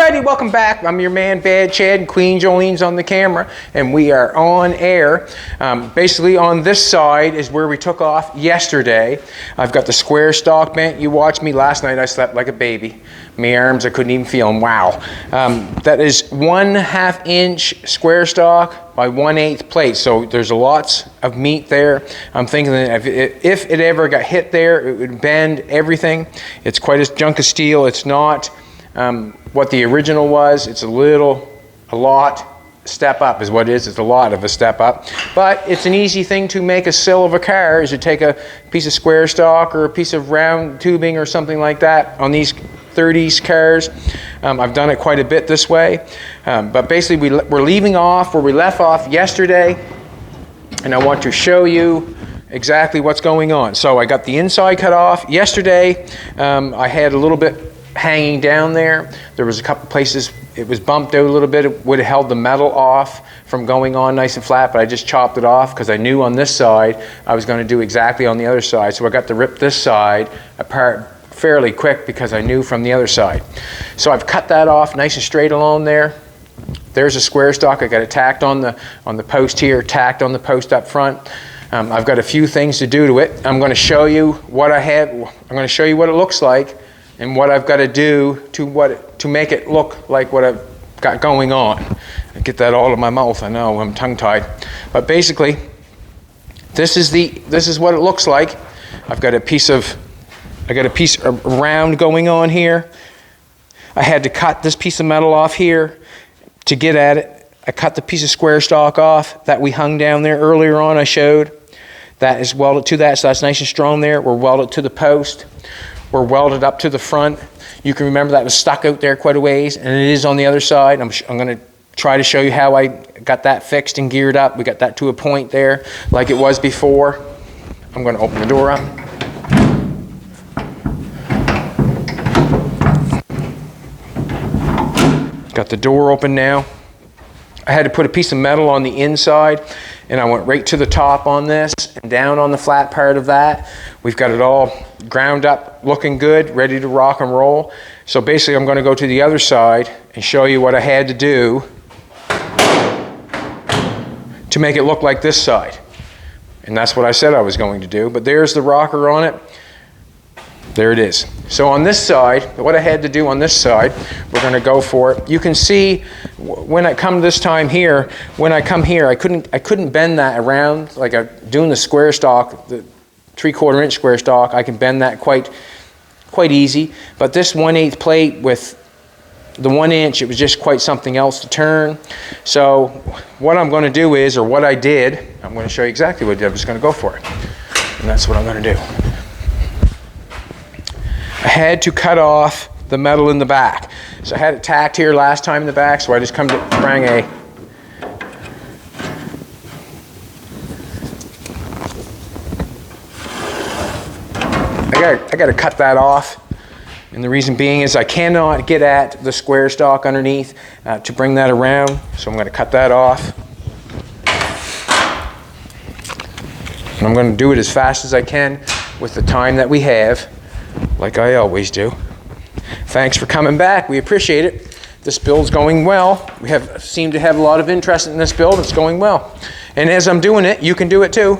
Alrighty, welcome back. I'm your man Bad Chad, Queen Jolene's on the camera, and we are on air. Basically on this side is where we took off yesterday. I've got the square stock bent. You watched me last night, I slept like a baby. My arms, I couldn't even feel them, wow. That is 1/2 inch square stock by 1/8 plate, so there's lots of meat there. I'm thinking that if it ever got hit there, it would bend everything. It's quite a chunk of steel. It's not what the original was. It's a lot step up is what it is. It's a lot of a step up, but it's an easy thing to make a sill of a car, is you take a piece of square stock or a piece of round tubing or something like that on these 30s cars. I've done it quite a bit this way, but basically we're leaving off where we left off yesterday, and I want to show you exactly what's going on. So I got the inside cut off yesterday. I had a little bit hanging down there. There was a couple places it was bumped out a little bit. It would have held the metal off from going on nice and flat, but I just chopped it off because I knew on this side I was going to do exactly on the other side. So I got to rip this side apart fairly quick because I knew from the other side. So I've cut that off nice and straight along there. There's a square stock. I got it tacked on the post here, tacked on the post up front. I've got a few things to do to it. I'm going to show you what I have. I'm going to show you what it looks like and what I've got to do to make it look like what I've got going on. I get that all in my mouth. I know I'm tongue-tied, but basically, this is what it looks like. I got a piece of round going on here. I had to cut this piece of metal off here to get at it. I cut the piece of square stock off that we hung down there earlier on. I showed that is welded to that, so that's nice and strong there. We're welded to the post. We're welded up to the front. You can remember that was stuck out there quite a ways, and it is on the other side. I'm going to try to show you how I got that fixed and geared up. We got that to a point there like it was before. I'm going to open the door up. Got the door open now. I had to put a piece of metal on the inside, and I went right to the top on this and down on the flat part of that. We've got it all ground up, looking good, ready to rock and roll. So basically I'm going to go to the other side and show you what I had to do to make it look like this side. And that's what I said I was going to do. But there's the rocker on it. There it is. So on this side, what I had to do on this side, we're going to go for it. You can see when I come this time here, when I come here, I couldn't bend that around like doing the square stock, the 3/4 inch square stock. I can bend that quite easy. But this 1/8 plate with the 1 inch, it was just quite something else to turn. So what I'm going to do is, or what I did, I'm going to show you exactly what I did. I'm just going to go for it. And that's what I'm going to do. I had to cut off the metal in the back. So I had it tacked here last time in the back, so I just come to bring I got to cut that off. And the reason being is I cannot get at the square stock underneath to bring that around. So I'm going to cut that off. And I'm going to do it as fast as I can with the time that we have, like I always do. Thanks for coming back. We appreciate it. This build's going well. We seem to have a lot of interest in this build. It's going well. And as I'm doing it, you can do it too.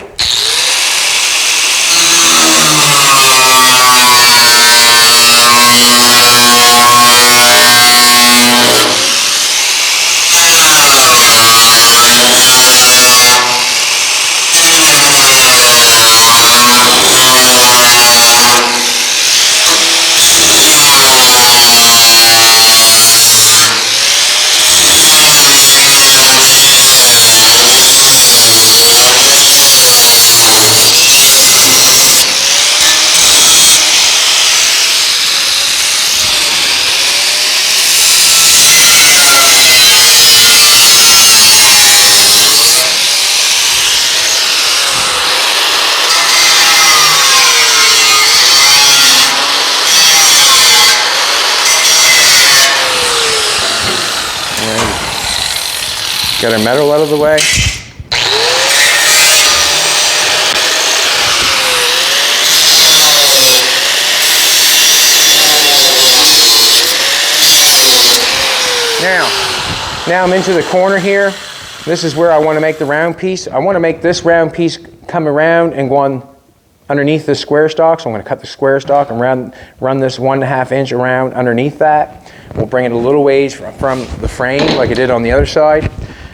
Get our metal out of the way. Now I'm into the corner here. This is where I want to make the round piece. I want to make this round piece come around and go on underneath the square stock. So I'm going to cut the square stock and run this 1.5 inch around underneath that. We'll bring it a little ways from the frame like I did on the other side.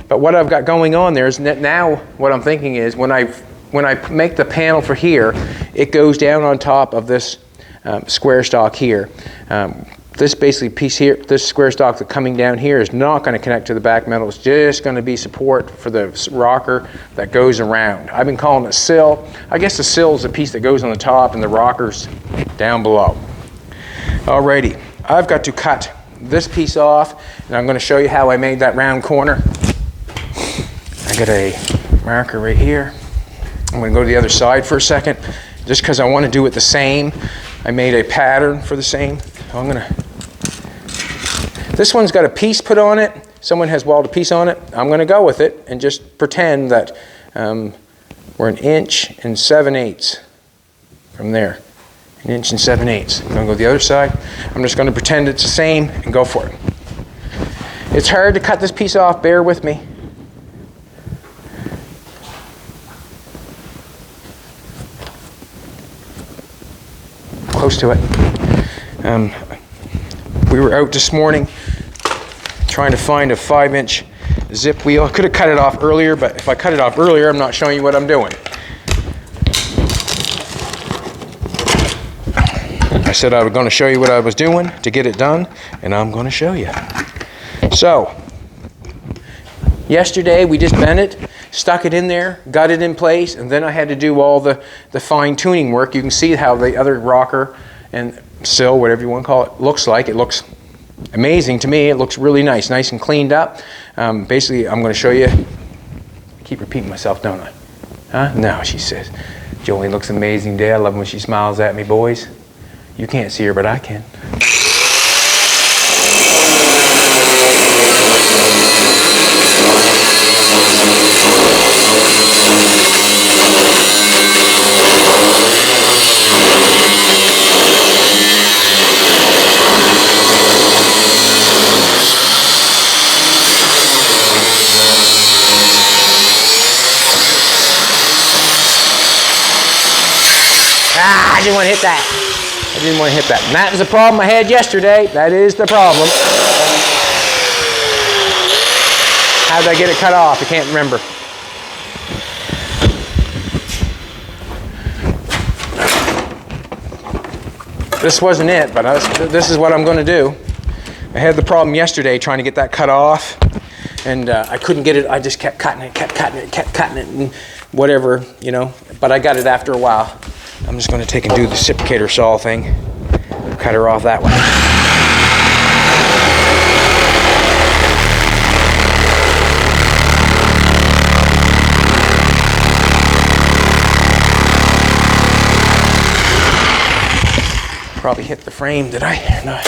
But what I've got going on there is now what I'm thinking is when I make the panel for here, it goes down on top of this square stock here. This basically piece here, this square stock that's coming down here is not going to connect to the back metal. It's just going to be support for the rocker that goes around. I've been calling it sill. I guess the sill is the piece that goes on the top and the rocker's down below. Alrighty, I've got to cut this piece off and I'm going to show you how I made that round corner. I got a marker right here. I'm going to go to the other side for a second just because I want to do it the same. I made a pattern for the same. So this one's got a piece put on it. Someone has welded a piece on it. I'm going to go with it and just pretend that we're 1 7/8 inches from there. 1 7/8 inches. I'm going to go the other side. I'm just going to pretend it's the same and go for it. It's hard to cut this piece off. Bear with me. Close to it. We were out this morning trying to find a 5-inch zip wheel. I could have cut it off earlier, but if I cut it off earlier, I'm not showing you what I'm doing. I said I was going to show you what I was doing to get it done, and I'm going to show you. So, yesterday we just bent it, stuck it in there, got it in place, and then I had to do all the fine tuning work. You can see how the other rocker and sill, whatever you want to call it, looks like. It looks amazing to me. It looks really nice and cleaned up. Basically, I'm going to show you. I keep repeating myself, don't I? Huh? No, she says. Jolene looks amazing today. I love when she smiles at me, boys. You can't see her, but I can. I didn't want to hit that. I didn't want to hit that. And that was the problem I had yesterday. That is the problem. How did I get it cut off? I can't remember. This wasn't it, but this is what I'm going to do. I had the problem yesterday trying to get that cut off, and I couldn't get it. I just kept cutting it, and whatever, you know. But I got it after a while. I'm just going to take and do the reciprocator saw thing. Cut her off that way. Probably hit the frame, did I? No.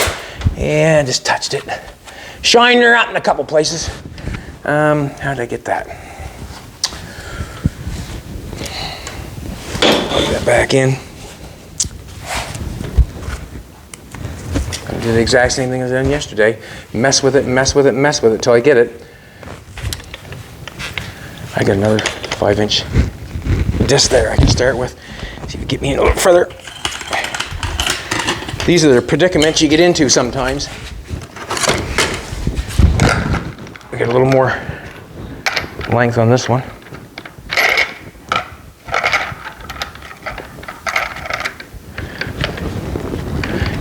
Yeah, I just touched it. Shined her up in a couple places. How did I get that? Plug that back in. I did the exact same thing as I did yesterday. Mess with it, mess with it, mess with it till I get it. I got another 5-inch disc there I can start with. See if you get me in a little further. These are the predicaments you get into sometimes. I get a little more length on this one.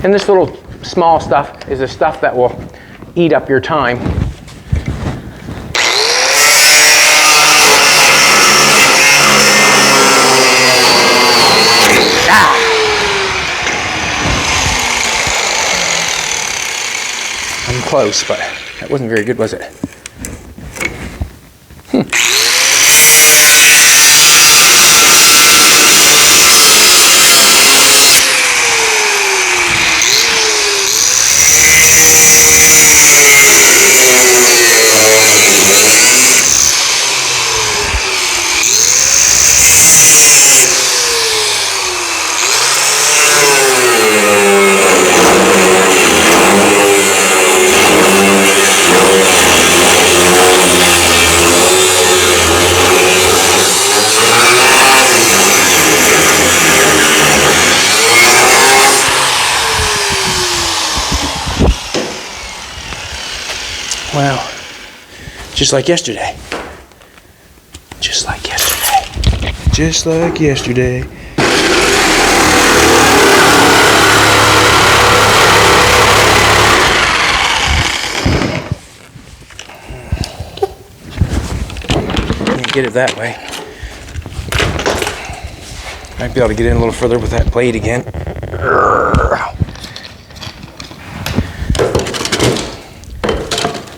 And this little small stuff is the stuff that will eat up your time. Ah! I'm close, but that wasn't very good, was it? Wow. Just like yesterday. Just like yesterday. Just like yesterday. Can't get it that way. Might be able to get in a little further with that blade again.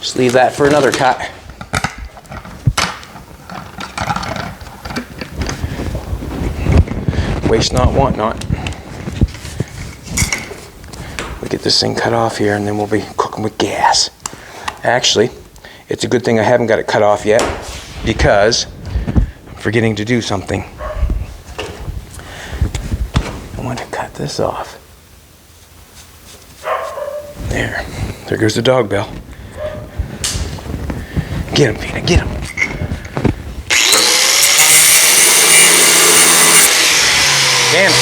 Just leave that for another cut. Waste not, want not. We'll get this thing cut off here and then we'll be cooking with gas. Actually, it's a good thing I haven't got it cut off yet because I'm forgetting to do something. I want to cut this off. There goes the dog bell. Get him, Pina, get him. Damn it.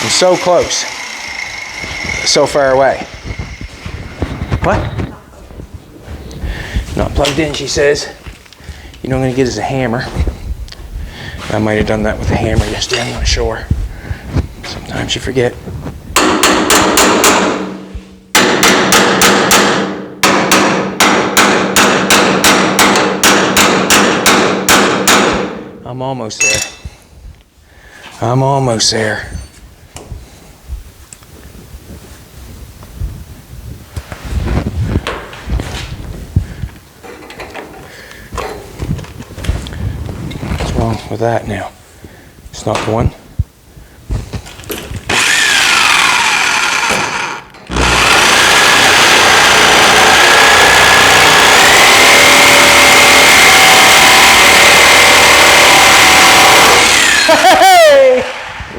I'm so close. So far away. What? Not plugged in, she says. You know what I'm going to get is a hammer. I might have done that with a hammer yesterday, I'm not sure. Sometimes you forget. I'm almost there. I'm almost there. What's wrong with that now? It's not the one.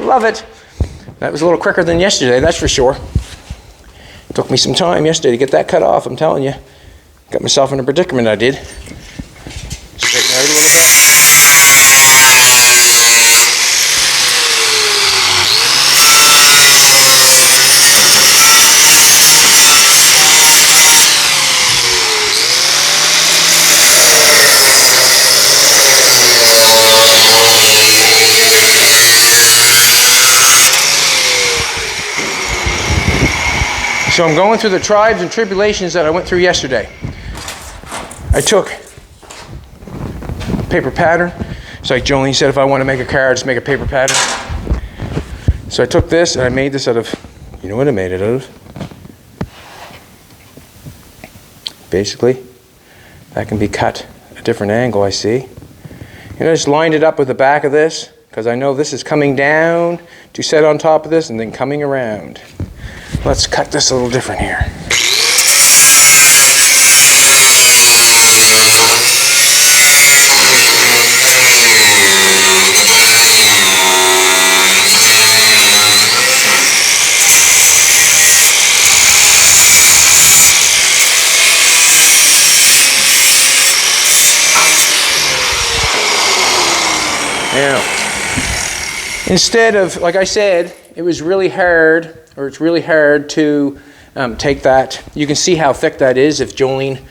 Love it. That was a little quicker than yesterday, that's for sure. It took me some time yesterday to get that cut off, I'm telling you. Got myself in a predicament, I did. Straighten out a little bit. So I'm going through the tribes and tribulations that I went through yesterday. I took paper pattern. It's like Jolene said, if I want to make a car, I just make a paper pattern. So I took this and I made this out of, you know what I made it out of? Basically, that can be cut a different angle, I see. And I just lined it up with the back of this, because I know this is coming down to set on top of this and then coming around. Let's cut this a little different here. Now, instead of, like I said, it was really hard, or it's really hard to take that. You can see how thick that is. If Jolene,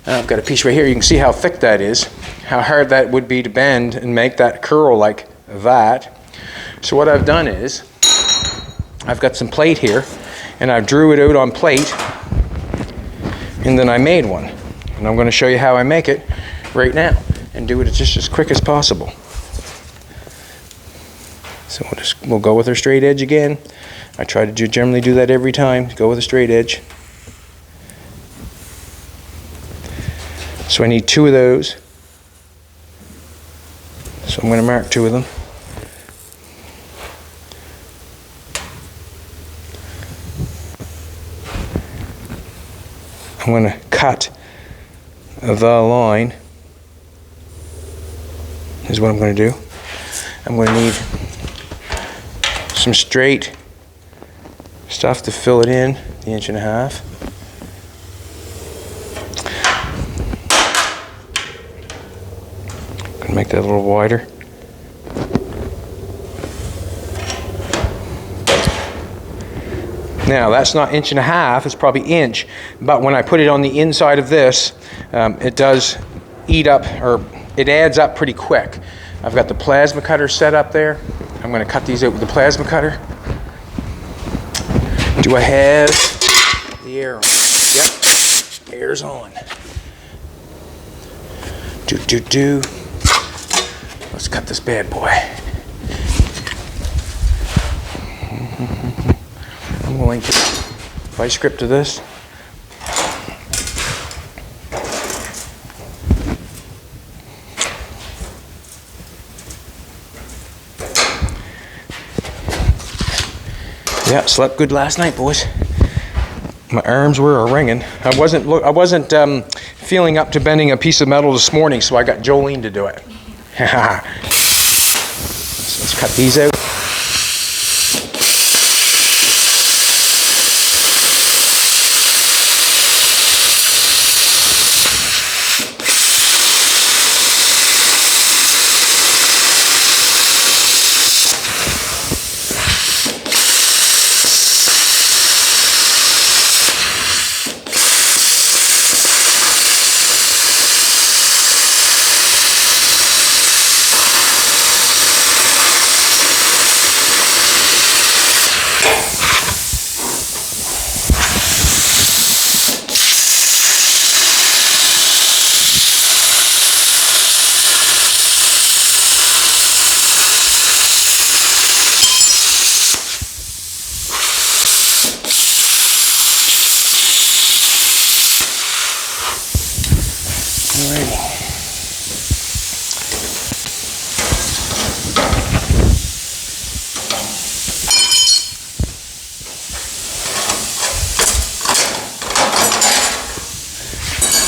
I've got a piece right here, you can see how thick that is, how hard that would be to bend and make that curl like that. So what I've done is, I've got some plate here, and I drew it out on plate, and then I made one. And I'm going to show you how I make it right now, and do it just as quick as possible. So we'll go with our straight edge again. I try to generally do that every time. Go with a straight edge. So I need 2 of those. So I'm going to mark 2 of them. I'm going to cut the line. Is what I'm going to do. I'm going to need some straight stuff to fill it in, the 1.5 inches. Gonna make that a little wider. Now that's not 1.5 inches, it's probably inch, but when I put it on the inside of this, it does eat up, or it adds up pretty quick. I've got the plasma cutter set up there. I'm going to cut these out with the plasma cutter. Do I have the air on? Yep, air's on. Let's cut this bad boy. I'm going to vice script to this. Yeah, slept good last night, boys. My arms were ringing. I wasn't feeling up to bending a piece of metal this morning, so I got Jolene to do it. Let's cut these out.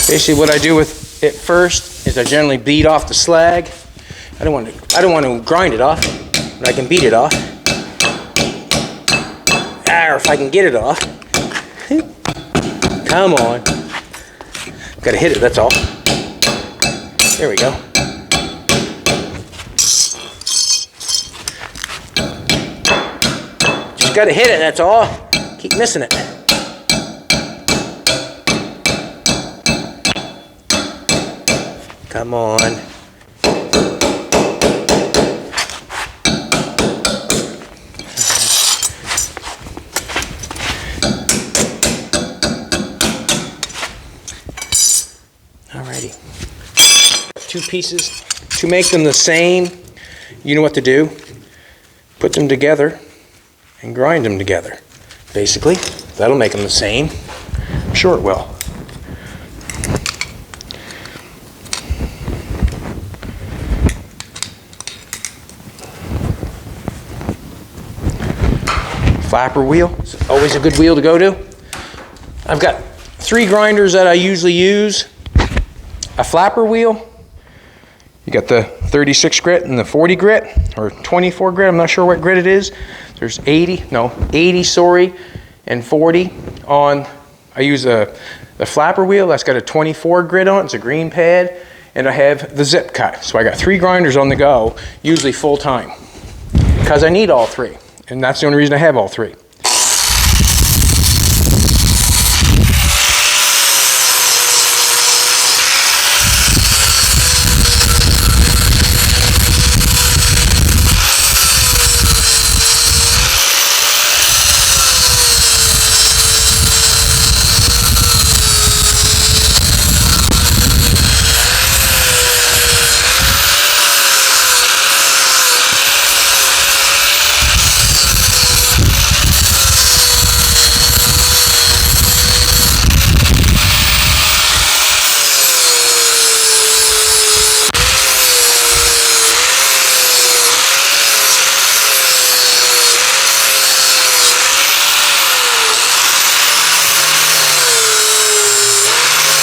Basically, what I do with it first is I generally beat off the slag. I don't want to grind it off, but I can beat it off. Or if I can get it off. Come on. Got to hit it, that's all. There we go. Just got to hit it, that's all. Keep missing it. Come on. Alrighty. 2 pieces. To make them the same, you know what to do. Put them together and grind them together. Basically, that'll make them the same. I'm sure it will. Flapper wheel, it's always a good wheel to go to. I've got 3 grinders that I usually use. A flapper wheel, you got the 36 grit and the 40 grit, or 24 grit, I'm not sure what grit it is. There's 80, sorry, and 40 on, I use the flapper wheel, that's got a 24 grit on it, it's a green pad, and I have the zip cut. So I got 3 grinders on the go, usually full time, because I need all 3. And that's the only reason I have all 3.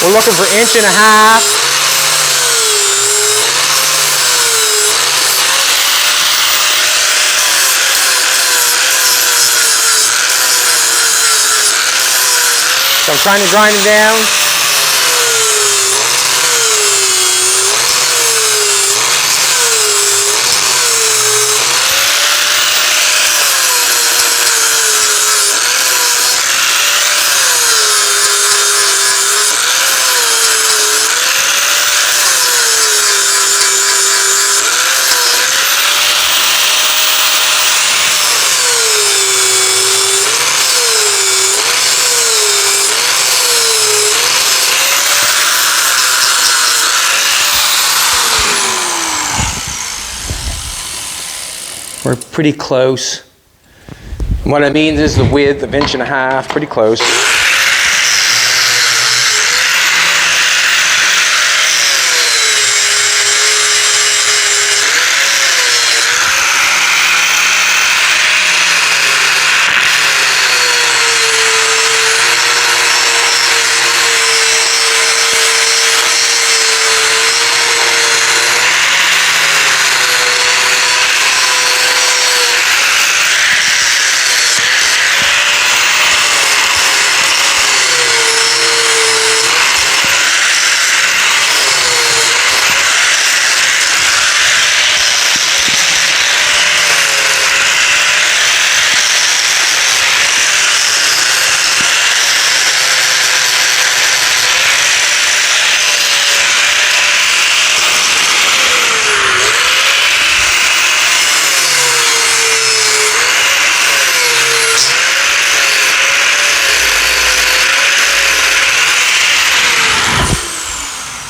We're looking for 1.5 inches. So I'm trying to grind it down. pretty close. What I mean is the width of 1.5 inches, pretty close.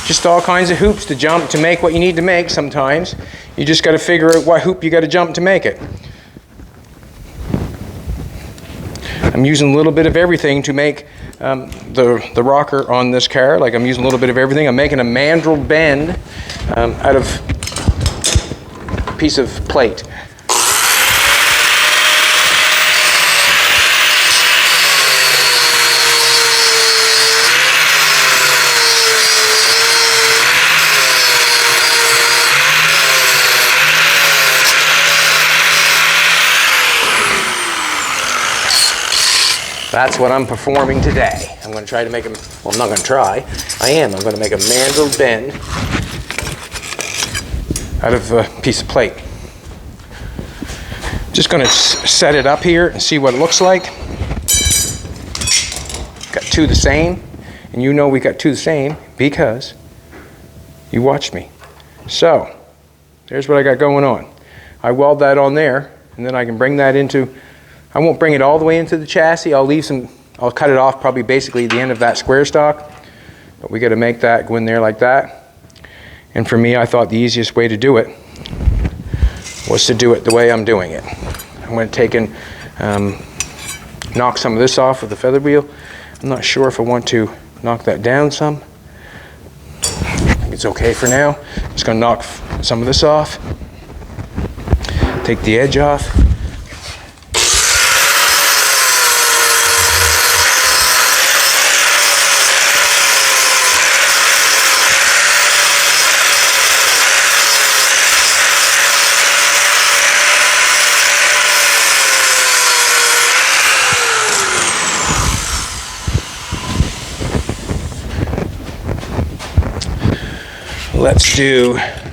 Just all kinds of hoops to jump to make what you need to make sometimes. You just got to figure out what hoop you got to jump to make it. I'm using a little bit of everything to make the rocker on this car. Like, I'm using a little bit of everything. I'm making a mandrel bend out of a piece of plate. That's what I'm performing today. I'm going to try to make a, well, I'm not going to try. I am. I'm going to make a mandrel bend out of a piece of plate. Just going to set it up here and see what it looks like. Got two the same, and you know we got two the same because you watched me. So, there's what I got going on. I weld that on there, and then I can bring that into, I won't bring it all the way into the chassis. I'll leave some, I'll cut it off probably basically the end of that square stock. But we got to make that go in there like that. And for me, I thought the easiest way to do it was to do it the way I'm doing it. I'm going to take and knock some of this off with the feather wheel. I'm not sure if I want to knock that down some. I think it's okay for now. Just going to knock some of this off. Take the edge off.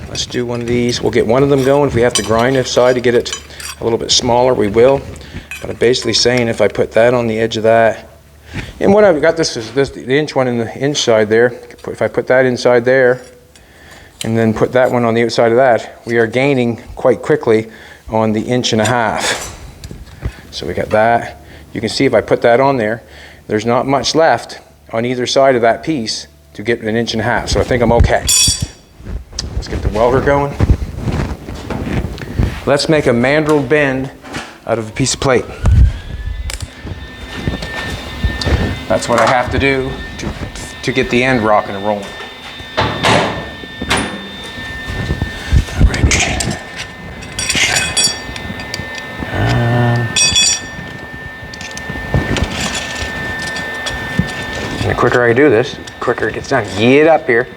Let's do one of these. We'll get one of them going. If we have to grind this side to get it a little bit smaller, we will. But I'm basically saying if I put that on the edge of that, and what I've got, this is the inch one in the inch side there. If I put that inside there, and then put that one on the outside of that, we are gaining quite quickly on the 1.5 inches. So we got that. You can see if I put that on there, there's not much left on either side of that piece to get 1.5 inches. So I think I'm okay. Let's get the welder going. Let's make a mandrel bend out of a piece of plate. That's what I have to do to get the end rocking and rolling. Alrighty. And the quicker I do this, the quicker it gets done. Get up here.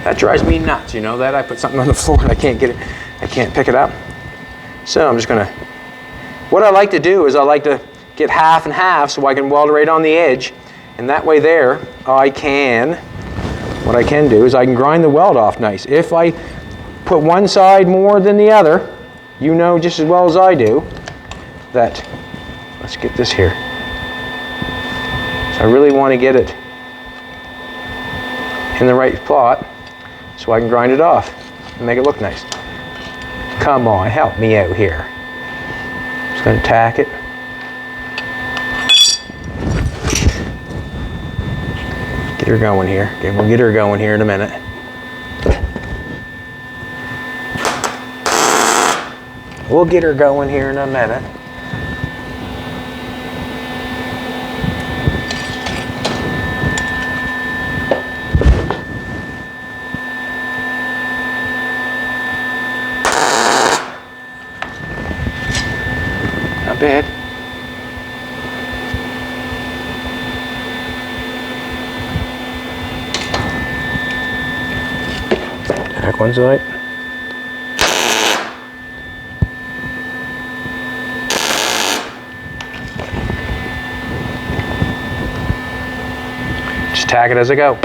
That drives me nuts, you know that? I put something on the floor and I can't get it, I can't pick it up. So I'm just gonna, what I like to do is I like to get half and half so I can weld it right on the edge. And that way there, what I can do is I can grind the weld off nice. If I put one side more than the other, you know just as well as I do that, let's get this here. So I really want to get it in the right spot so I can grind it off and make it look nice. Come on, help me out here. Just going to tack it. Get her going here. Okay, we'll get her going here in a minute. We'll get her going here in a minute. Not bad. Back one side. Just tack it as I go.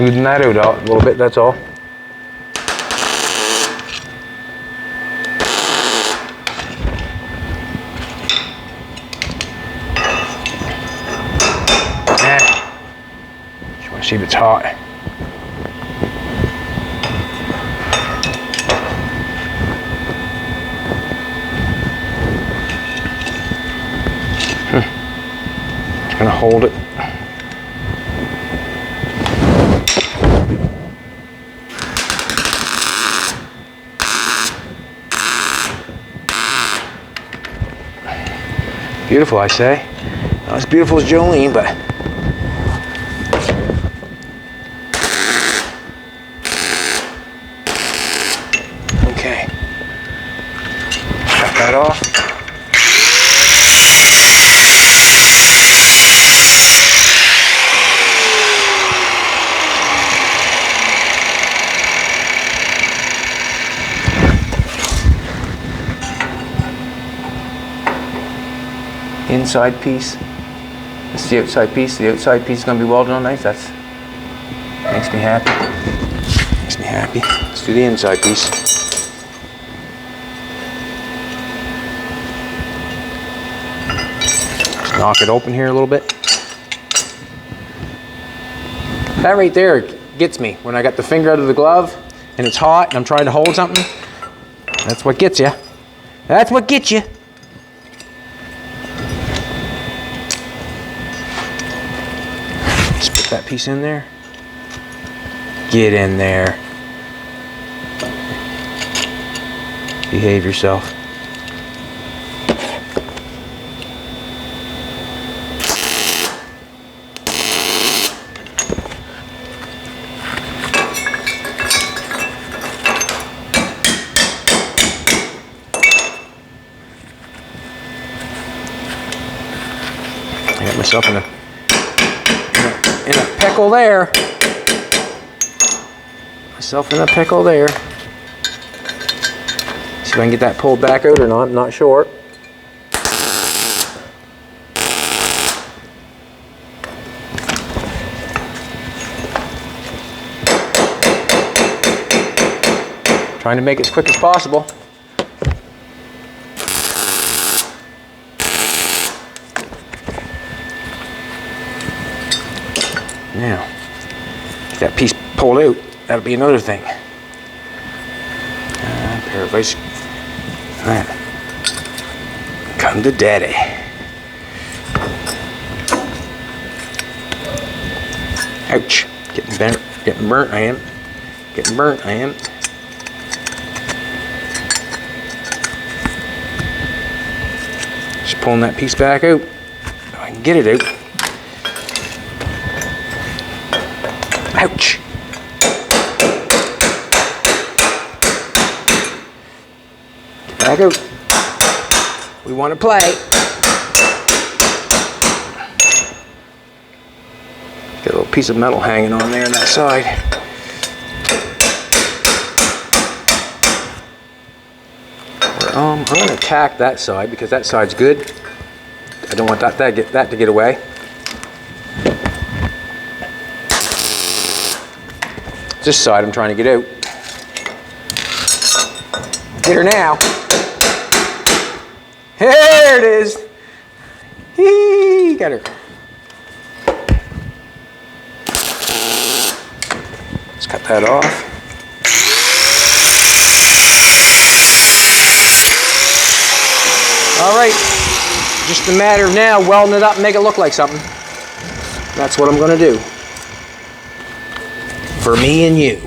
Smoothing that out a little bit, that's all. Just want to see if it's hot. Just gonna hold it. Beautiful, I say. Not as beautiful as Jolene, but okay. Shut that off. Inside piece. This is the outside piece. The outside piece is going to be welded on nice. That's makes me happy. Makes me happy. Let's do the inside piece. Just knock it open here a little bit. That right there gets me when I got the finger out of the glove and it's hot and I'm trying to hold something. That's what gets you. That's what gets you. That piece in there. Get in there. Behave yourself. I got myself in a pickle there. Myself in a pickle there. See if I can get that pulled back out or not. I'm not sure. Trying to make it as quick as possible. Now, get that piece pulled out. That'll be another thing. Pair of vice. Right. Come to daddy. Ouch. Getting burnt. Getting burnt I am. Getting burnt I am. Just pulling that piece back out. If I can get it out. Ouch. Get back out. We want to play. Got a little piece of metal hanging on there on that side. I'm going to tack that side because that side's good. I don't want that to get away. This side I'm trying to get out. Get her now. There it is. Hee, got her. Cut that off. All right, just a matter of now welding it up and make it look like something. That's what I'm gonna do. For me and you.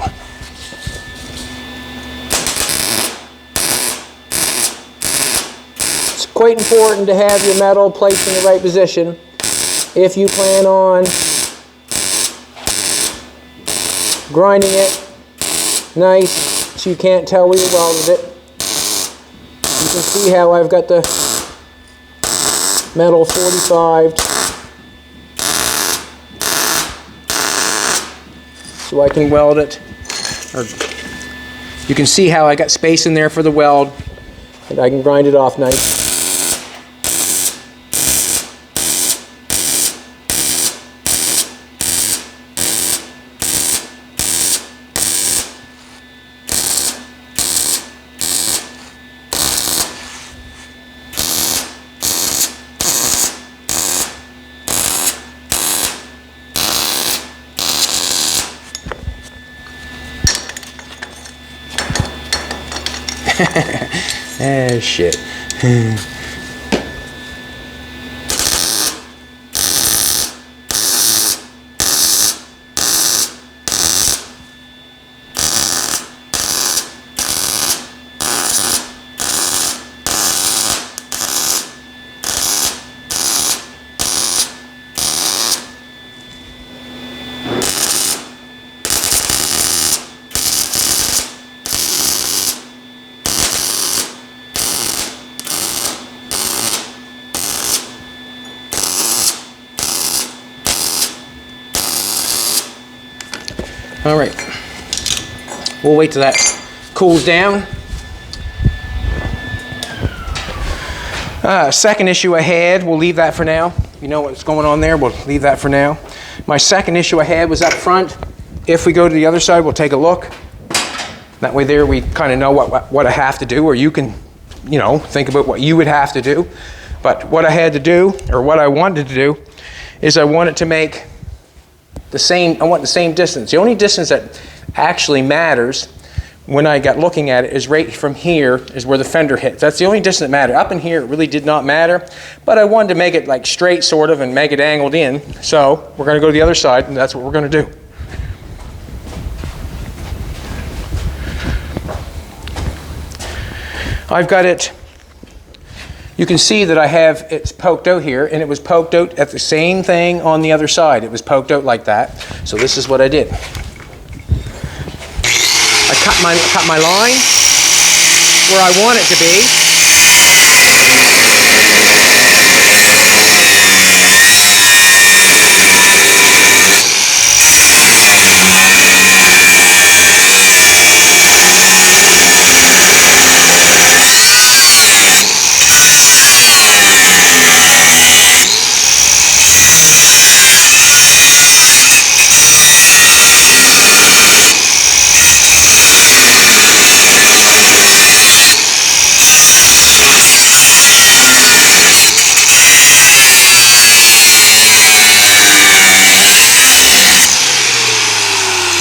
It's quite important to have your metal placed in the right position if you plan on grinding it nice so you can't tell where you welded it. You can see how I've got the metal 45'd so I can weld it. Or you can see how I got space in there for the weld and I can grind it off nice. Ah, shit. All right, we'll wait till that cools down. Second issue I had, we'll leave that for now. You know what's going on there, we'll leave that for now. My second issue I had was up front. If we go to the other side, we'll take a look. That way there we kind of know what I have to do, or you can, you know, think about what you would have to do. But what I had to do, or what I wanted to do, is I wanted to make the same distance. The only distance that actually matters when I got looking at it is right from here is where the fender hits. That's the only distance that mattered. Up in here it really did not matter, but I wanted to make it like straight sort of and make it angled in. So we're going to go to the other side and that's what we're going to do. I've got it, you can see that I have it's poked out here, and it was poked out at the same thing on the other side. It was poked out like that. So this is what I did. I cut my line where I want it to be.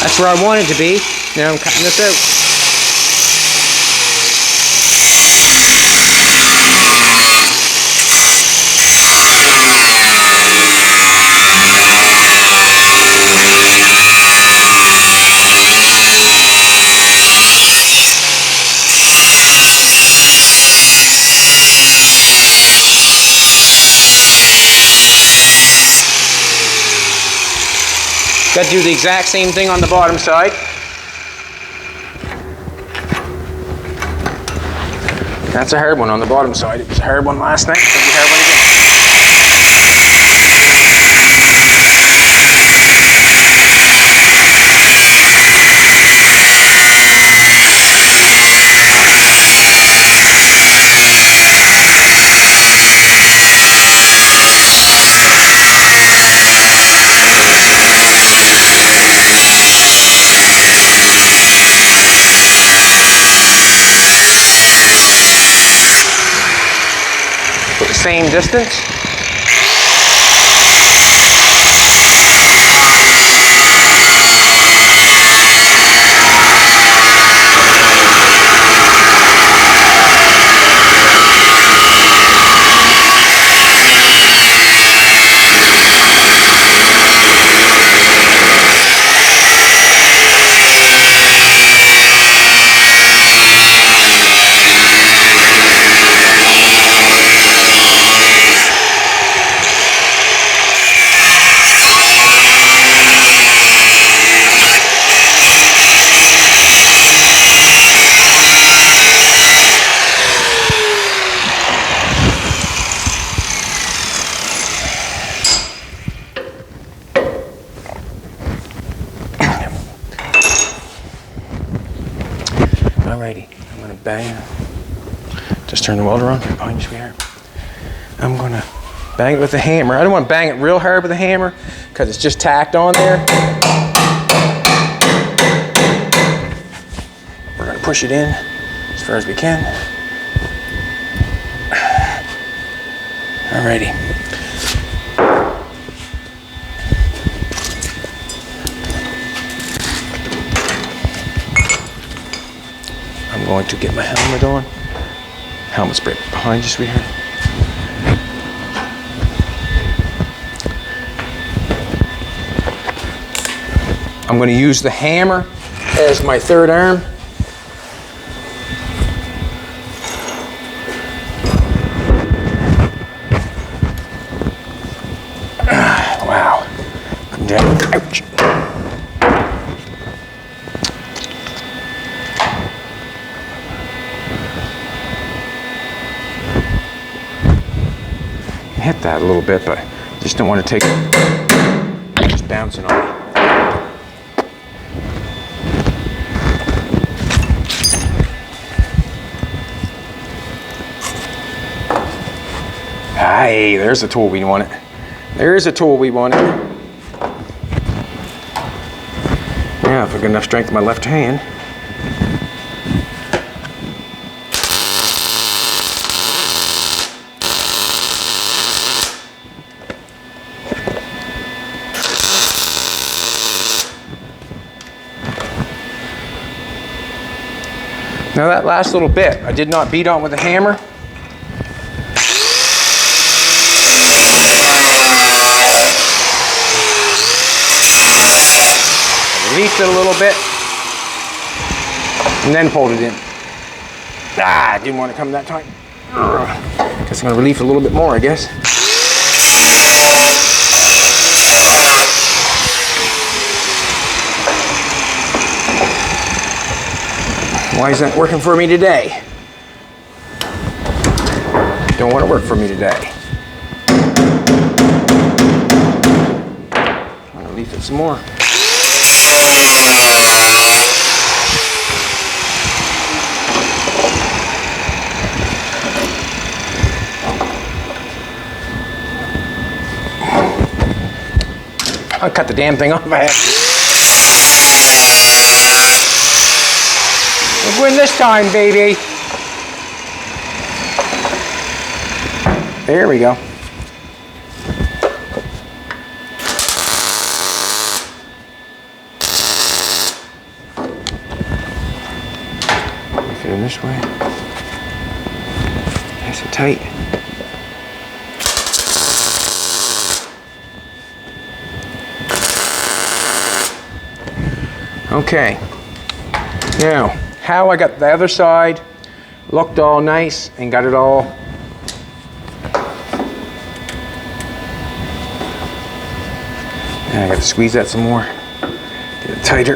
That's where I want it to be. Now I'm cutting this out. Got to do the exact same thing on the bottom side. That's a hard one on the bottom side. It was a hard one last night. It's going to be a hard one again. Same distance. Just turn the welder on right behind you, sweetheart. I'm gonna bang it with the hammer. I don't want to bang it real hard with the hammer because it's just tacked on there. We're gonna push it in as far as we can. Alrighty. I'm going to get my helmet on. Helmet's right behind you, sweetheart. I'm going to use the hammer as my third arm. Wow. Come down. Ouch. Hit that a little bit, but just don't want to take it. Just bouncing on it. Hey, there's the tool we wanted. There's the tool we wanted. Now, if I get enough strength in my left hand. Now that last little bit, I did not beat on with a hammer. Released it a little bit and then pulled it in. I didn't want to come that time. Guess I'm going to relieve it a little bit more, I guess. Why is that working for me today? Don't want to work for me today. I'm going to relieve it some more. I'll cut the damn thing off my head. We'll win this time, baby. There we go. Fit in this way. Nice and tight. Okay, now how I got the other side looked all nice and got it all and I got to squeeze that some more, get it tighter.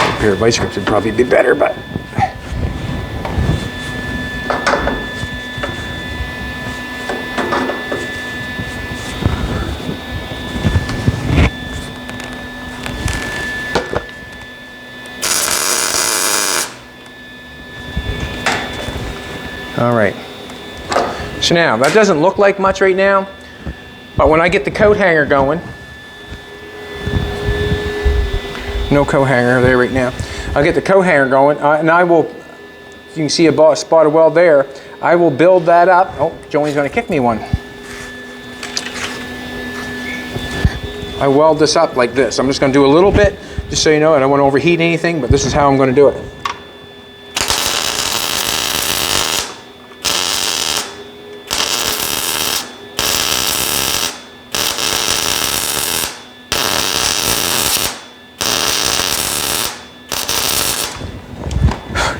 A pair of vice grips would probably be better, but all right, so now that doesn't look like much right now, but when I get the coat hanger going, no coat hanger there right now, I'll get the coat hanger going and I will, you can see a spot of weld there, I will build that up. Oh, Joey's going to kick me one. I weld this up like this. I'm just going to do a little bit, just so you know, I don't want to overheat anything, but this is how I'm going to do it.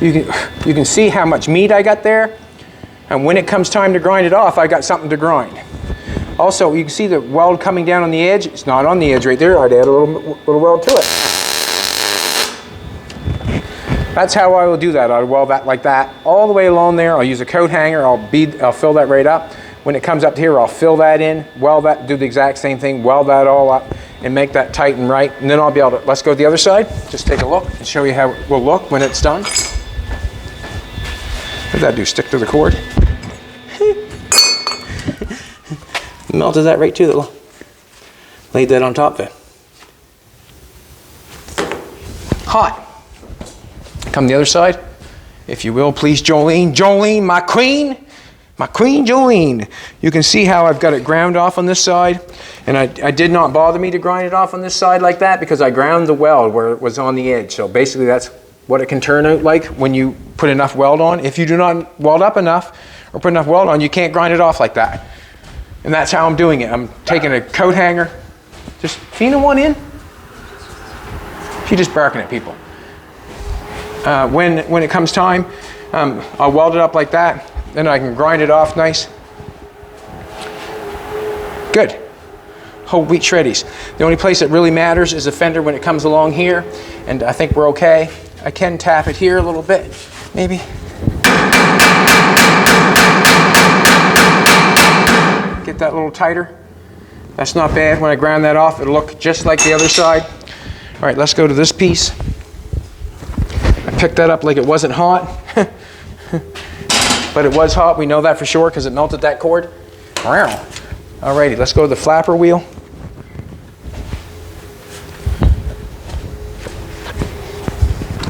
You can see how much meat I got there, and when it comes time to grind it off, I got something to grind. Also, you can see the weld coming down on the edge. It's not on the edge right there. I'd add a little weld to it. That's how I will do that. I'll weld that like that all the way along there. I'll use a coat hanger. I'll fill that right up. When it comes up to here, I'll fill that in, weld that, do the exact same thing, weld that all up, and make that tight and right, and then I'll be able to, let's go to the other side, just take a look and show you how it will look when it's done. What did that do, stick to the cord? Melted that right to the, laid that on top of it. Hot. Come the other side, if you will, please, Jolene. Jolene, my queen Jolene. You can see how I've got it ground off on this side, and I did not bother me to grind it off on this side like that because I ground the weld where it was on the edge. So basically that's what it can turn out like when you put enough weld on. If you do not weld up enough or put enough weld on, you can't grind it off like that. And that's how I'm doing it. I'm taking a coat hanger, just feeding one in. She's just barking at people. When it comes time, I'll weld it up like that. Then I can grind it off nice. Good. Whole wheat shreddies. The only place that really matters is the fender when it comes along here, and I think we're okay. I can tap it here a little bit, maybe. Get that a little tighter. That's not bad. When I ground that off, it'll look just like the other side. All right, let's go to this piece. I picked that up like it wasn't hot. But it was hot, we know that for sure because it melted that cord. Alrighty, let's go to the flapper wheel.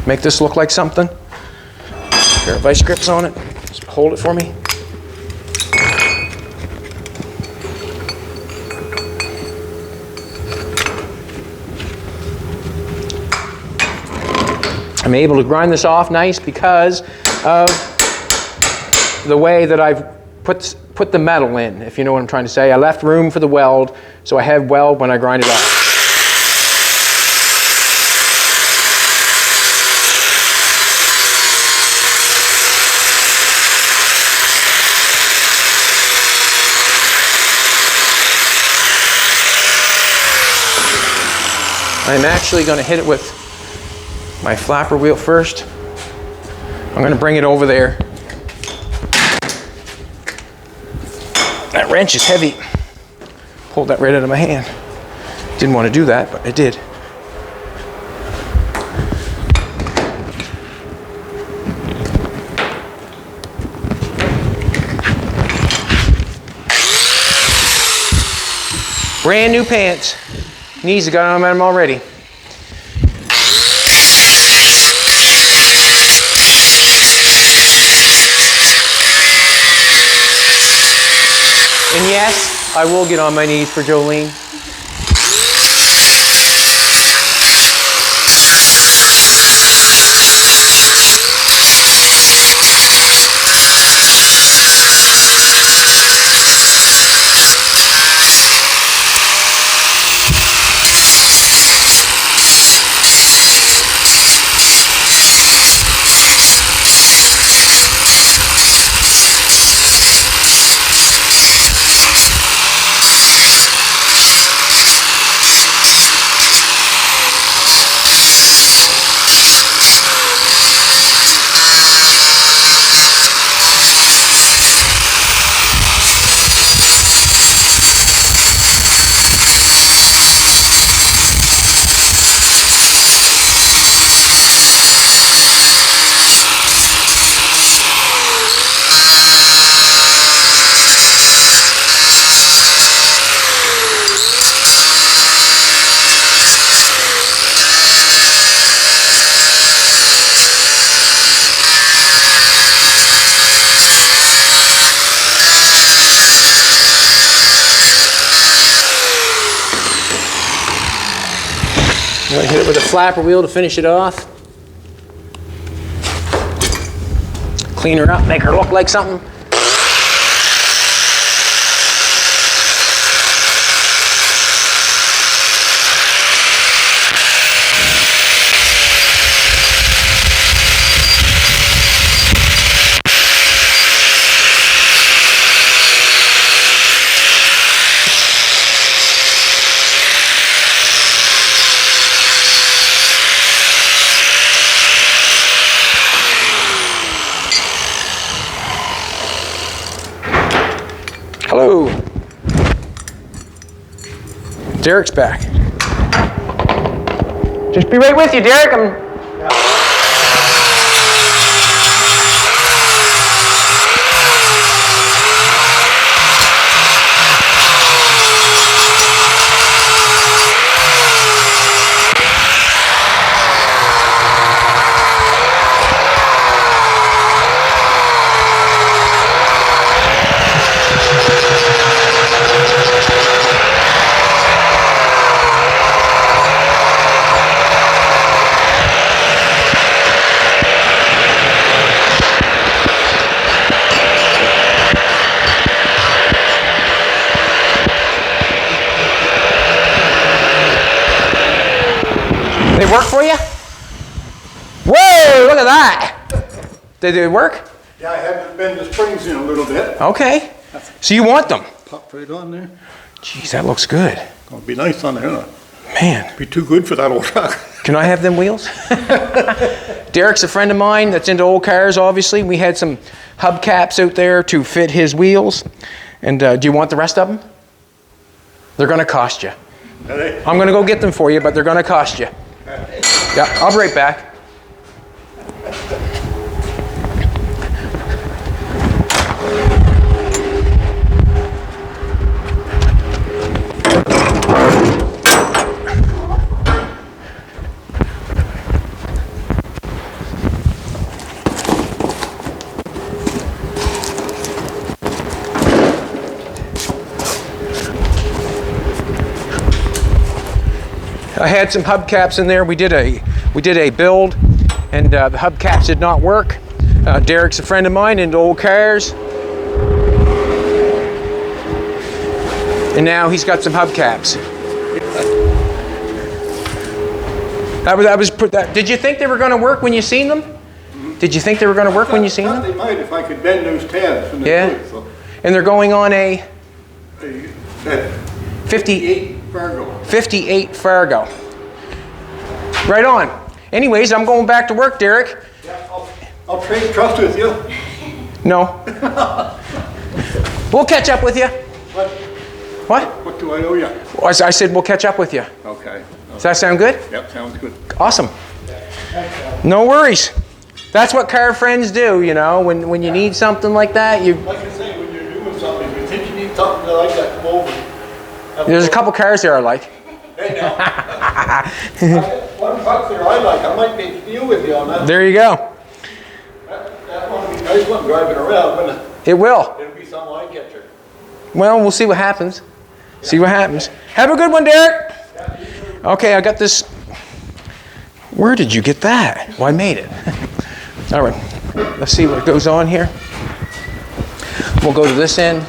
Make this look like something. Pair of vice grips on it. Just hold it for me. I'm able to grind this off nice because of the way that I've put the metal in, if you know what I'm trying to say. I left room for the weld, so I have weld when I grind it off. I'm actually going to hit it with my flapper wheel first. I'm going to bring it over there. That wrench is heavy. Pulled that right out of my hand. Didn't want to do that, but I did. Brand new pants. Knees have got on them already. And yes, I will get on my knees for Jolene. I'm going to hit it with a flapper wheel to finish it off. Clean her up, make her look like something. Hello. Derek's back. Just be right with you, Derek. They work for you? Whoa, look at that. Did it work? Yeah, I had to bend the springs in a little bit. Okay. So you want them? Pop right on there. Jeez, that looks good. It'll be nice on there. Man. Be too good for that old truck. Can I have them wheels? Derek's a friend of mine that's into old cars, obviously. We had some hubcaps out there to fit his wheels. And do you want the rest of them? They're going to cost you. I'm going to go get them for you, but they're going to cost you. Yeah, I'll be right back. I had some hubcaps in there. We did a build, and the hubcaps did not work. Derek's a friend of mine into old cars, and now he's got some hubcaps. Did you think they were going to work when you seen them? Did you think they were going to work when you seen them? They might if I could bend those tabs. Yeah. And they're going on a 58 Fargo. 58 Fargo. Right on. Anyways, I'm going back to work, Derek. Yeah, I'll trade trust with you. No. We'll catch up with you. What? What do I owe you? I said we'll catch up with you. Okay. Does that sound good? Yep, sounds good. Awesome. No worries. That's what car friends do, you know, when you need something like that. Like I say, when you're doing something, you think you need something like that, come over. There's a couple cars there I like. Hey now. One truck there I like. I might be deal with you on that. There you go. That one will be a nice one driving around, wouldn't it? It will. It'll be something I get you. Well, we'll see what happens. See what happens. Have a good one, Derek. Okay, I got this. Where did you get that? Well, I made it. All right. Let's see what goes on here. We'll go to this end.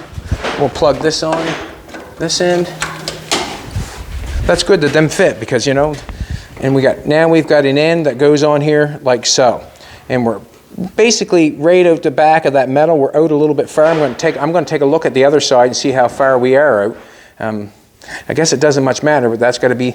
We'll plug this on. This end. That's good that them fit because, you know, and we've got an end that goes on here like so. And we're basically right out the back of that metal. We're out a little bit far. I'm going to take a look at the other side and see how far we are out. I guess it doesn't much matter, but that's got to be.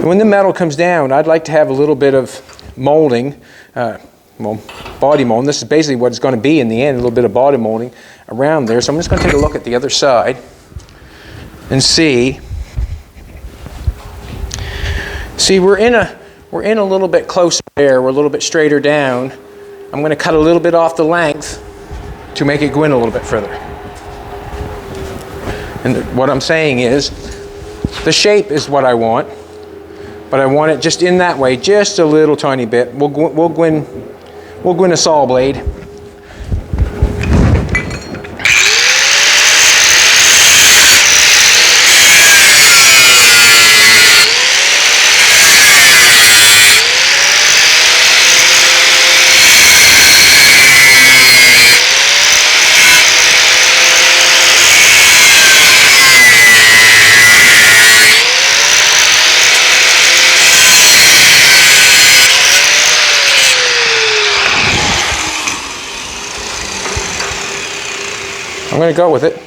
When the metal comes down, I'd like to have a little bit of molding, well, body molding. This is basically what it's going to be in the end, a little bit of body molding around there. So I'm just going to take a look at the other side and see. See, we're in a little bit closer there. We're a little bit straighter down. I'm going to cut a little bit off the length to make it go in a little bit further. And what I'm saying is, the shape is what I want, but I want it just in that way, just a little tiny bit. We'll go in a saw blade. I'm going to go with it.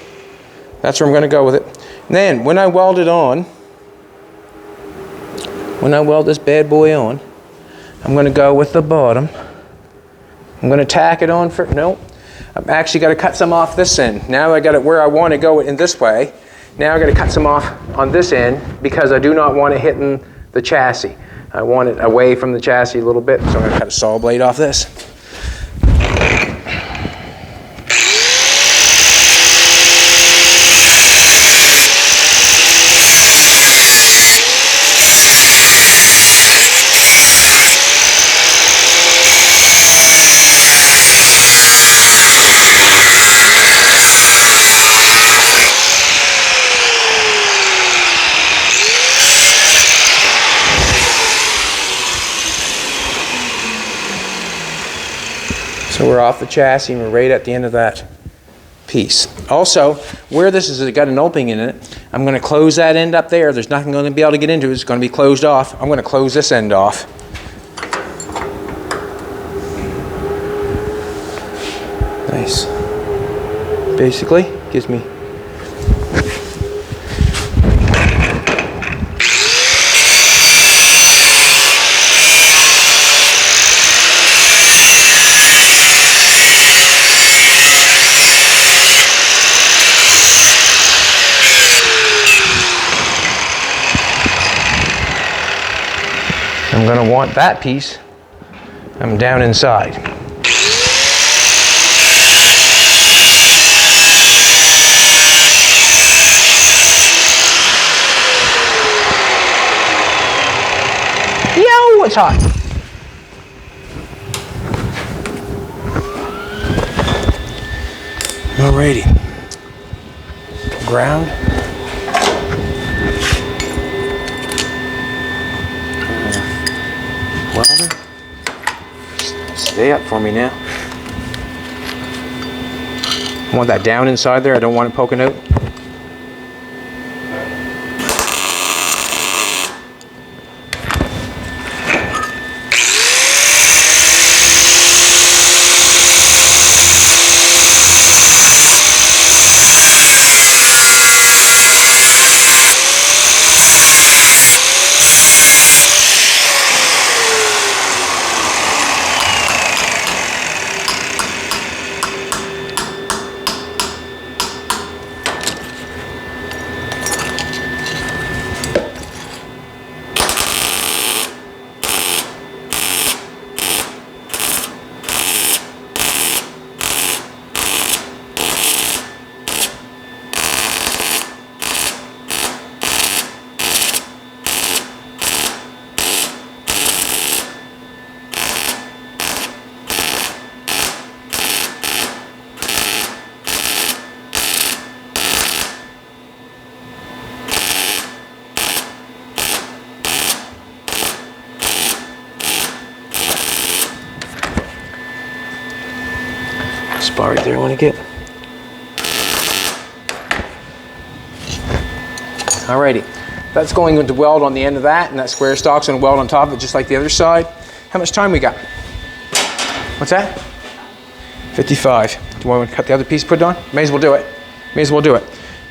That's where I'm going to go with it. And then when I weld it on, when I weld this bad boy on, I'm going to go with the bottom. I'm going to tack it on for, no, I've actually got to cut some off this end. Now I got it where I want to go in this way. Now I got to cut some off on this end because I do not want it hitting the chassis. I want it away from the chassis a little bit, so I'm going to cut a saw blade off this. So we're off the chassis and we're right at the end of that piece. Also, where this has got an opening in it, I'm going to close that end up there. There's nothing going to be able to get into it. It's going to be closed off. I'm going to close this end off. Nice. Basically, gives me I'm going to want that piece. I'm down inside. Yo, it's hot. Alrighty. Ground. Welder. Stay up for me now. I want that down inside there. I don't want it poking out. Spot right there I want to get. Alrighty, that's going to weld on the end of that, and that square stock's going to weld on top of it just like the other side. How much time we got? What's that? 55. Do you want to cut the other piece, put it on? May as well do it. May as well do it.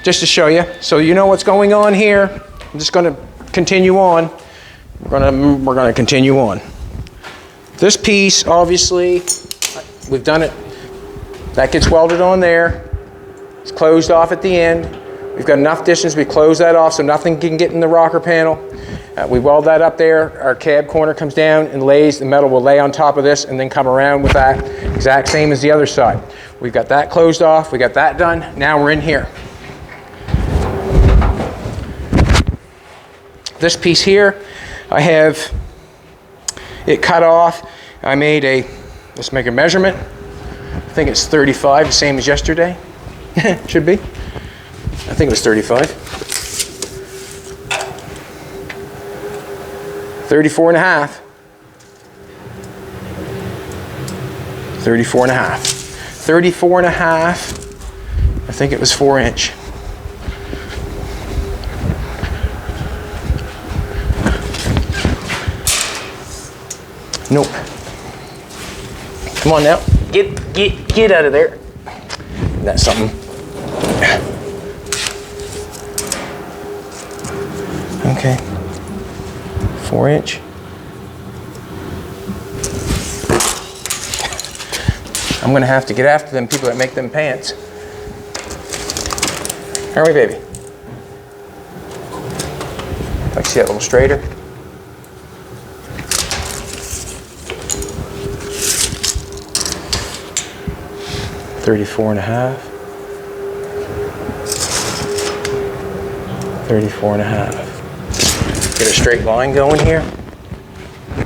Just to show you, so you know what's going on here. I'm just going to continue on. We're going to continue on. This piece, obviously, we've done it. That gets welded on there. It's closed off at the end. We've got enough distance, we close that off so nothing can get in the rocker panel. We weld that up there. Our cab corner comes down and lays. The metal will lay on top of this and then come around with that. Exact same as the other side. We've got that closed off. We got that done. Now we're in here. This piece here, I have it cut off. I made a, let's make a measurement. I think it's 35, the same as yesterday. Should be. I think it was 35. 34 and a half. 34 and a half. 34 and a half. I think it was 4 inch. Nope. Come on now. Get out of there. That's something. Okay. 4 inch. I'm gonna have to get after them people that make them pants. Aren't we, baby? see that a little straighter? $34 and a half. 34 and a half. Get a straight line going here.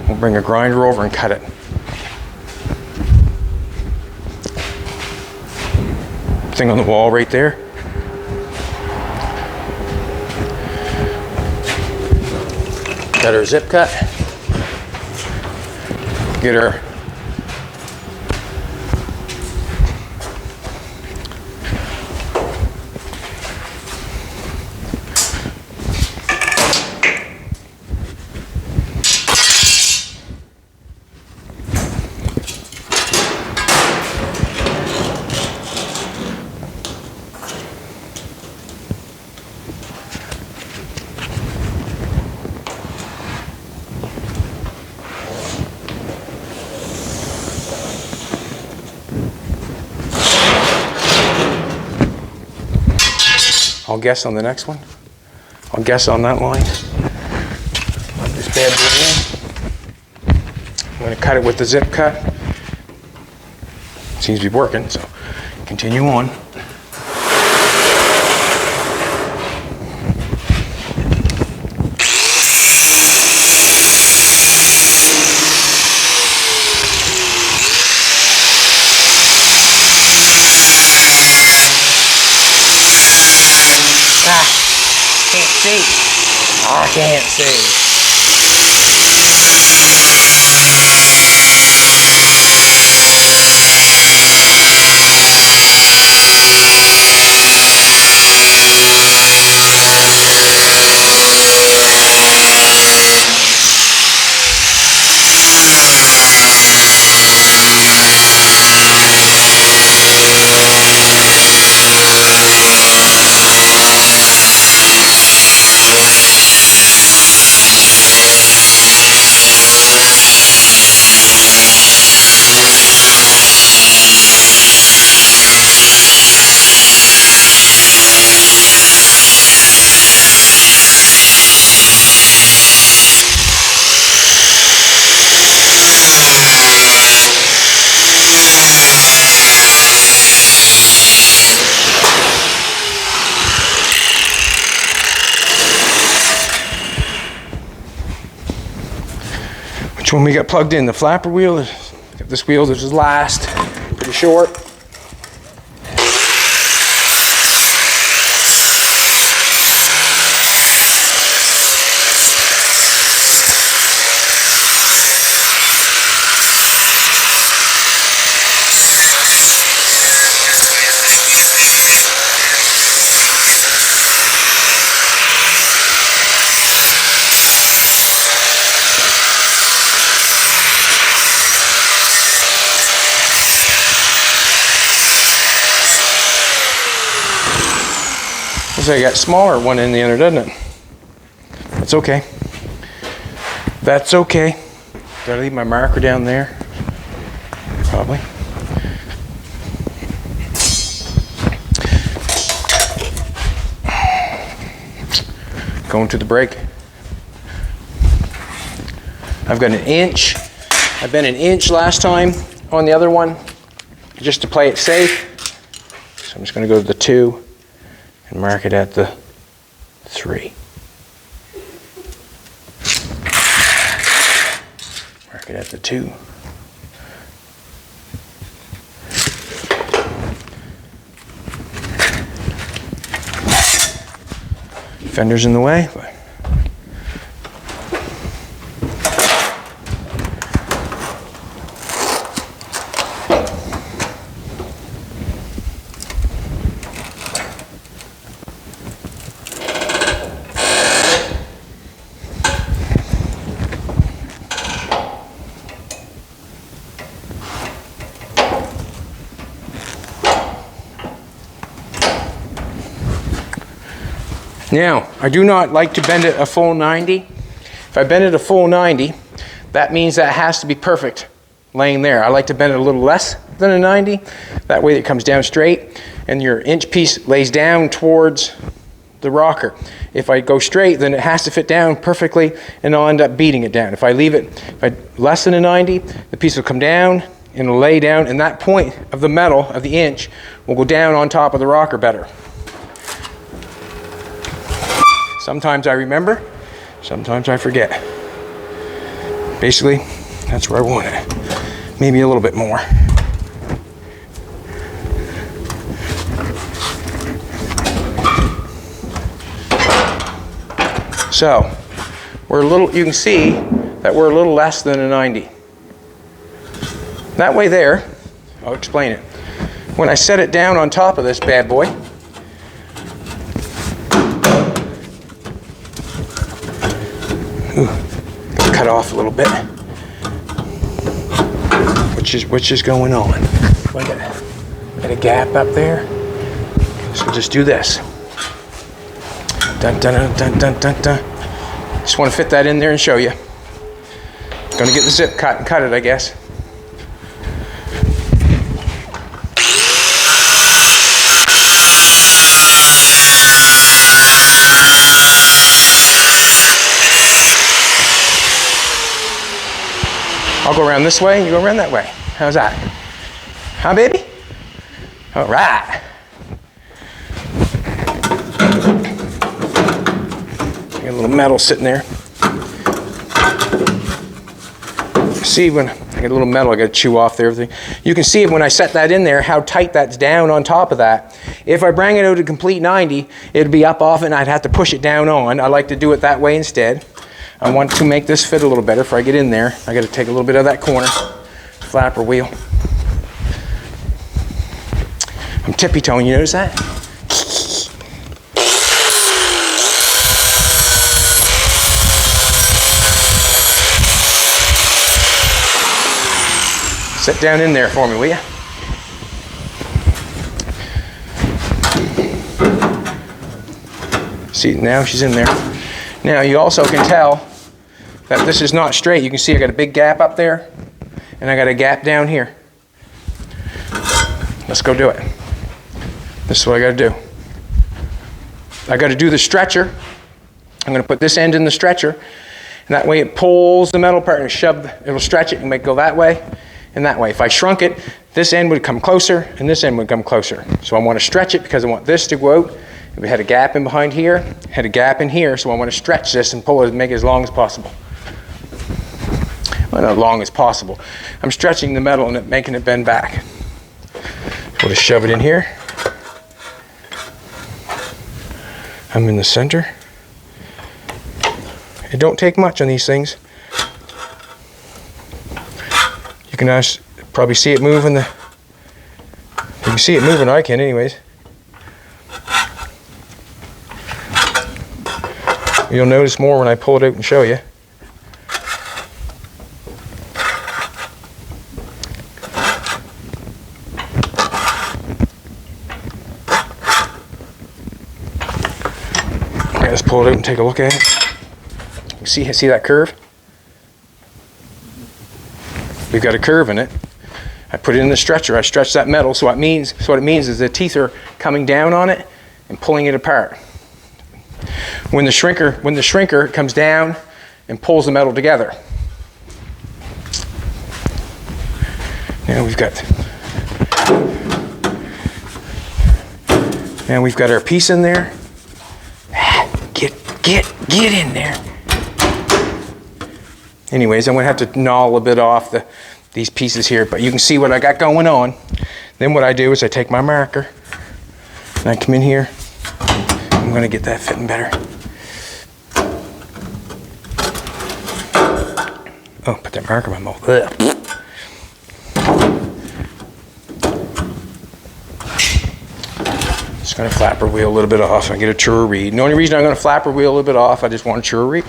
We'll bring a grinder over and cut it. Thing on the wall right there. Got our zip cut. Get our I'll guess on the next one. I'll guess on that line. Put this bad boy in. I'm going to cut it with the zip cut. Seems to be working, so continue on. Can't see. I can't see. Which one we got plugged in? The flapper wheel? This wheel, this is last. Pretty short. So you got a smaller one in the other, doesn't it? That's okay. That's okay. Gotta leave my marker down there. Probably. Going to the brake. I've got an inch. I've been an inch last time on the other one, just to play it safe. So I'm just gonna go to the 2. And mark it at the 3. Mark it at the 2. Fender's in the way, but now, I do not like to bend it a full 90. If I bend it a full 90, that means that it has to be perfect laying there. I like to bend it a little less than a 90. That way it comes down straight and your inch piece lays down towards the rocker. If I go straight, then it has to fit down perfectly, and I'll end up beating it down. If I leave it less than a 90, the piece will come down and it'll lay down, and that point of the metal, of the inch, will go down on top of the rocker better. Sometimes I remember, sometimes I forget. Basically, that's where I want it. Maybe a little bit more. So, we're a little, you can see that we're a little less than a 90. That way there, I'll explain it. When I set it down on top of this bad boy, cut off a little bit. Which is going on? I got a gap up there. So we'll just do this. Dun, dun, dun, dun, dun, dun. Just want to fit that in there and show you. Gonna get the zip cut and cut it, I guess. I'll go around this way and you go around that way. How's that? Huh, baby? All right. Got a little metal sitting there. See, when I got a little metal, I got to chew off there. Everything. You can see when I set that in there how tight that's down on top of that. If I bring it out to complete 90, it'd be up off it and I'd have to push it down on. I like to do it that way instead. I want to make this fit a little better. Before I get in there, I got to take a little bit of that corner flapper wheel. I'm tippy-toeing, you notice that? Sit down in there for me, will you? See, now she's in there. Now you also can tell that this is not straight. You can see I got a big gap up there and I got a gap down here. Let's go do it. This is what I got to do. I got to do the stretcher. I'm going to put this end in the stretcher, and that way it pulls the metal part and it'll stretch it and make it go that way and that way. If I shrunk it, this end would come closer and this end would come closer. So I want to stretch it because I want this to go out. If we had a gap in behind here, had a gap in here, so I want to stretch this and pull it and make it as long as possible. Well, not long as possible. I'm stretching the metal and making it bend back. We'll just shove it in here. I'm in the center. It don't take much on these things. You can probably see it moving. You can see it moving, I can anyways. You'll notice more when I pull it out and show you. Okay, let's pull it out and take a look at it. See that curve? We've got a curve in it. I put it in the stretcher. I stretch that metal, so what it means is the teeth are coming down on it and pulling it apart. When the shrinker comes down and pulls the metal together. Now we've got our piece in there. Get in there. Anyways, I'm gonna have to gnaw a bit off these pieces here, but you can see what I got going on. Then what I do is I take my marker and I come in here. I'm gonna get that fitting better. Oh, put that marker in my mouth. Ugh. Just gonna flapper wheel a little bit off and get a truer read. And the only reason I'm gonna flapper wheel a little bit off, I just want a truer read.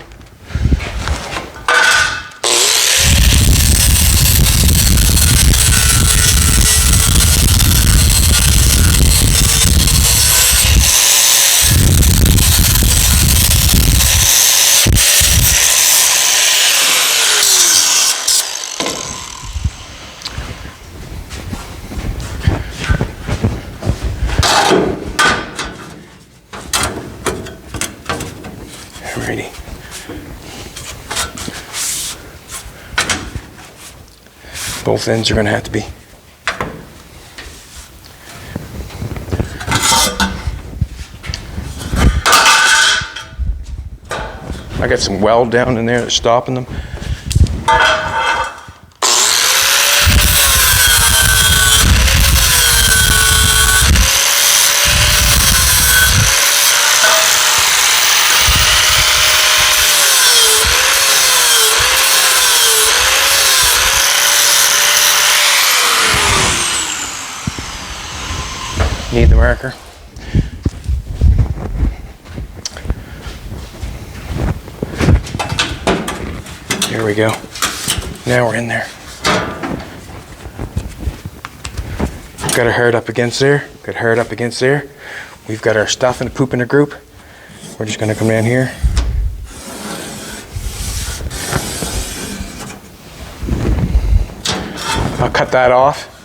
Both ends are going to have to be. I got some weld down in there that's stopping them. Need the marker. There we go. Now we're in there. Got our heart up against there. Got our heart up against there. We've got our stuff and poop in a group. We're just going to come down here. I'll cut that off.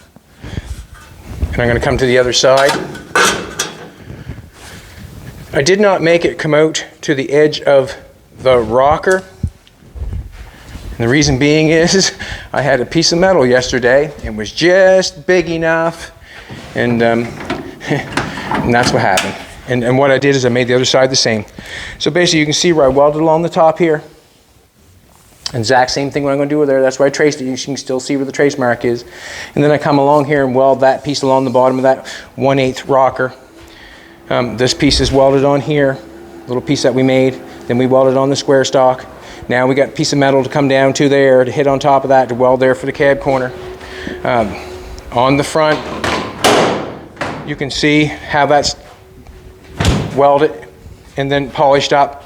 And I'm going to come to the other side. I did not make it come out to the edge of the rocker. And the reason being is I had a piece of metal yesterday. It was just big enough. And, and that's what happened. And what I did is I made the other side the same. So basically you can see where I welded along the top here. Exact same thing what I'm going to do with there. That's where I traced it. You can still see where the trace mark is. And then I come along here and weld that piece along the bottom of that 1/8 rocker. This piece is welded on here, little piece that we made. Then we welded on the square stock. Now we got a piece of metal to come down to there to hit on top of that to weld there for the cab corner. On the front, you can see how that's welded and then polished up.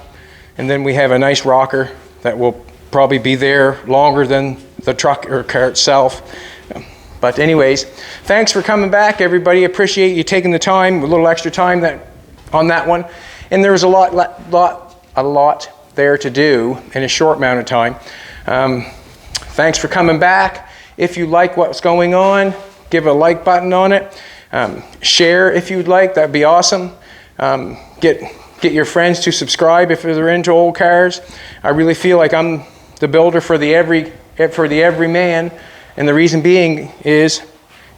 And then we have a nice rocker that will probably be there longer than the truck or car itself. But anyways, thanks for coming back, everybody. Appreciate you taking the time, a little extra time on that one. And there was a lot there to do in a short amount of time. Thanks for coming back. If you like what's going on, give a like button on it. Share if you'd like, that'd be awesome. Get your friends to subscribe if they're into old cars. I really feel like I'm the builder for the everyman, and the reason being is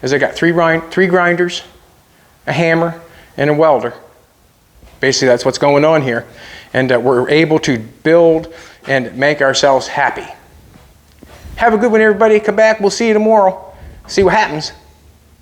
I got three grinders, a hammer, and a welder. Basically, that's what's going on here, and we're able to build and make ourselves happy. Have a good one, everybody. Come back. We'll see you tomorrow. See what happens.